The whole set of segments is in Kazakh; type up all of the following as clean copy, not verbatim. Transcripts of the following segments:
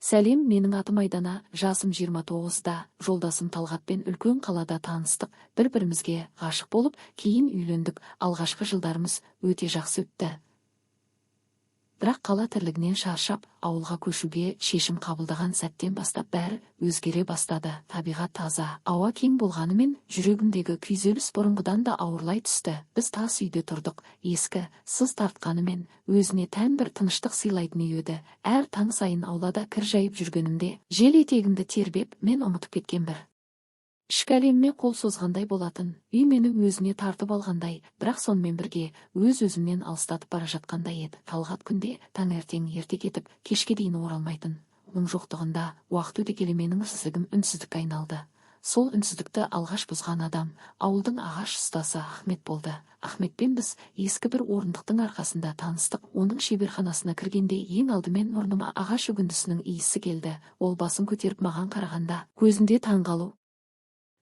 Сәлем, менің атым Айдана, жасым 29-да, жолдасым Талғатпен үлкен қалада таныстық, бір-бірімізге ғашық болып, кейін үйлендік. Алғашқы жылдарымыз өте жақсы өтті. Бірақ қала тірлігінен шаршап, ауылға көшуге шешім қабылдаған сәттен бастап бәрі өзгере бастады. Табиғат таза, ауа кең болғанымен, жүрегімдегі күйзеліс бұрынғыдан да ауырлай түсті. Біз тас үйде тұрдық, ескі, сыз тартқанымен, өзіне тән бір тыныштық сыйлайтын үй еді. Әр таң сайын аулада кір жайып жүргенімде, жел етегімді тербеп, мен ұмытып кеткен бір ішкі әлеміме қол созғандай болатын, үй мені өзіне тартып алғандай, бірақ сонымен бірге өз-өзімнен алыстатып бара жатқандай еді. Талғат күнде таңертең ерте кетіп, кешке дейін оралмайтын. Оның жоқтығында уақыт өте келе менің үнсіздігім үнсіздікке айналды. Сол үнсіздікті алғаш бұзған адам ауылдың ағаш ұстасы Ахмет болды. Ахметпен біз ескі бір орындықтың арқасында таныстық. Оның шеберханасына кіргенде ең алдымен мұрныма ағаш үгіндісінің иісі келді. Ол басын көтеріп маған қарағанда, көзінде таңғалу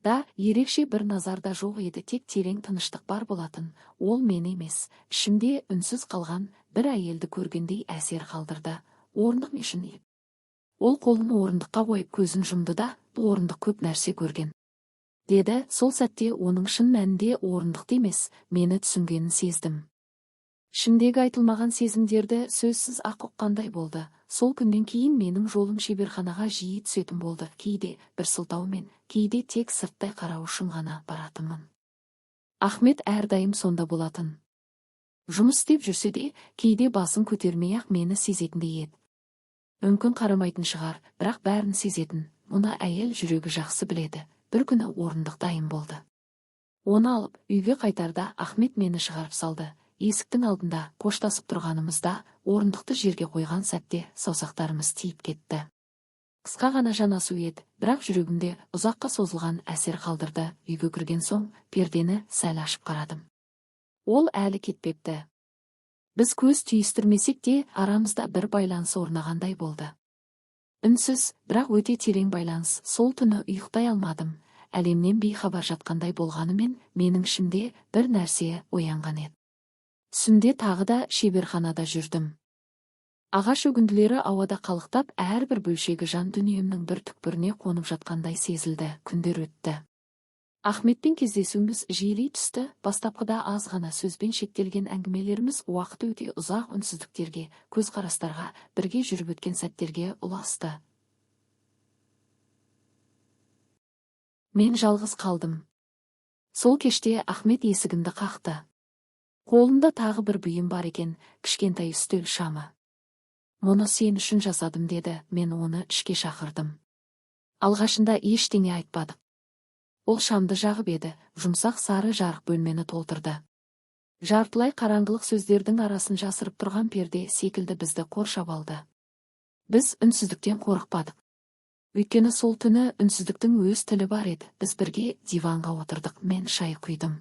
да ерекше бір назарда жоқ еді, тек терең тыныштық бар болатын. Ол мен емес, ішімде үнсіз қалған бір әйелді көргендей әсер қалдырды. Орындық мешін. Ол қолын орындыққа қойып көзін жұмды да, бұл орындық көп нәрсе көрген деді. Сол сәтте оның шын мәнінде орындықты емес, мені түсінгенін сездім. Ішімдегі айтылмаған сезімдерді сөзсіз ақ ұққандай болды. Сол күннен кейін менің жолым шеберханаға жиі түсетін болды. Кейде бір сылтаумен, кейде тек сырттай қарау үшін ғана баратынмын. Ахмет әрдайым сонда болатын. Жұмыс істеп жүрсе де, кейде басын көтермей-ақ мені сезетіндей еді. Мүмкін қарамайтын шығар, бірақ бәрін сезетін. Мұны әйел жүрегі жақсы біледі. Бір күні орындық дайын болды. Оны алып, үйге қайтарда Ахмет мені шығарып салды. Есіктің алдында қоштасып тұрғанымызда, орындықты жерге қойған сәтте саусақтарымыз тиіп кетті. Қысқа ғана жанасу еді, бірақ жүрегімде ұзаққа созылған әсер қалдырды. Үйге кірген соң пердені сәл ашып қарадым. Ол әлі кетпепті. Біз көз түйістірмесек те, арамызда бір байланыс орнағандай болды. Үнсіз, бірақ өте терең байланыс. Сол түні ұйықтай алмадым. Әлемнен бейхабар жатқандай болғанымен, менің ішімде бір нәрсе оянған еді. Түсімде тағы да шеберханада жүрдім. Ағаш өгінділері ауада қалықтап, әрбір бөлшегі жан дүниемнің бір түкпіріне қонып жатқандай сезілді. Күндер өтті. Ахметпен кездесуіміз жиілей түсті. Бастапқыда аз ғана сөзбен шектелген әңгімелеріміз уақыт өте ұзақ үнсіздіктерге, көзқарастарға, бірге жүріп өткен сәттерге ұласты. Мен жалғыз қалдым. Сол кеште Ахмет есігімді қақты. Қолында тағы бір бұйым бар екен, кішкентай үстел шамы. Мұны сен үшін жасадым деді, мен оны ішке шақырдым. Алғашында ештеңе айтпадық. Ол шамды жағып еді, жұмсақ сары жарық бөлмені толтырды. Жартылай қараңғылық сөздердің арасын жасырып тұрған перде секілді бізді қоршап алды. Біз үнсіздіктен қорықпадық. Өйткені сол түні үнсіздіктің өз тілі бар еді. Біз бірге диванға отырдық, мен шай құйдым.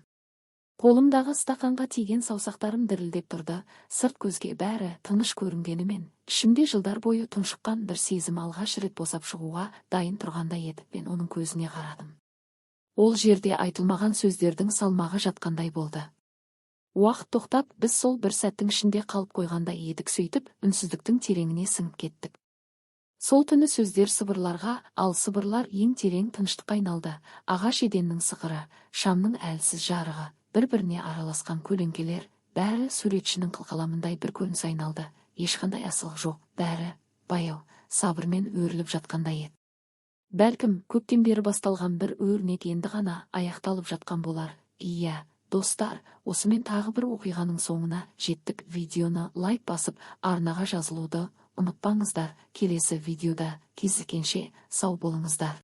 Қолымдағы стақанға тиген саусақтарым дірілдеп тұрды. Сырт көзге бәрі тыныш көрінгенімен, ішімде жылдар бойы тұншыққан бір сезім алғаш рет босап шығуға дайын тұрғандай еді. Мен оның көзіне қарадым. Ол жерде айтылмаған сөздердің салмағы жатқандай болды. Уақыт тоқтап, біз сол бір сәттің ішінде қалып қойғандай едік. Сөйтіп, үнсіздіктің тереңіне сіңіп кеттік. Сол түні сөздер сыбырларға, ал сыбырлар ең терең тыныштыққа айналды. Ағаш еденнің сықыры, шамның әлсіз жарығы, бір-біріне араласқан көлеңкелер, бәрі суретшінің қылқаламындай бір көрініс айналды. Ешқандай асылық жоқ, бәрі баяу, сабырмен өріліп жатқандай еді. Бәлкім, көптен бері басталған бір өрнек енді ғана аяқталып жатқан болар. Иә, достар, осымен тағы бір оқиғаның соңына жеттік. Видеоны лайк басып, арнаға жазылуды ұмытпаңыздар. Келесі видеода кездескенше сау болыңыздар.